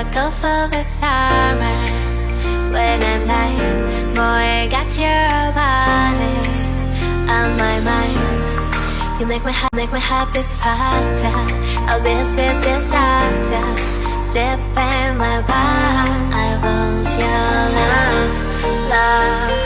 go for the summer. When I'm like, boy, got your body on my mind. You make my heart beat faster. I'll be a sweet disaster. Deep in my palm, I want your love, love.